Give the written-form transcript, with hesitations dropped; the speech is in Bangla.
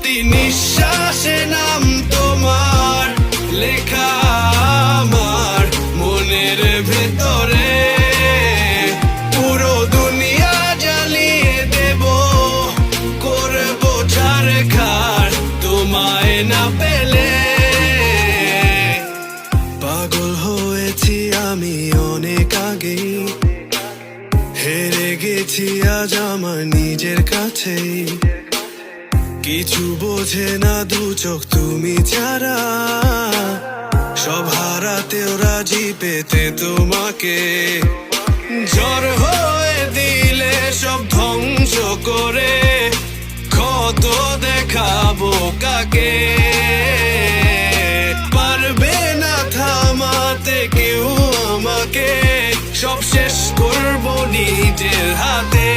প্রতি নিঃশ্বাসে নাম তোমার লেখা আমার মনের ভেতরে। পুরো দুনিয়া জ্বালিয়ে দেব, করব ছারখার তোমায় না পেলে। পাগল হয়েছি আমি অনেক আগেই, হেরে গেছি আজ আমার নিজের কাছেই। কিছু বোঝে না দু চোখ তুমি ছাড়া, সব হারাতেও রাজি পেতে তোমাকে। ঝড় হয়ে দিলে সব ধ্বংস করে, কত দেখাবো কাকে। পারবে না থামাতে কেউ আমাকে, সব শেষ করবো নিজের হাতে।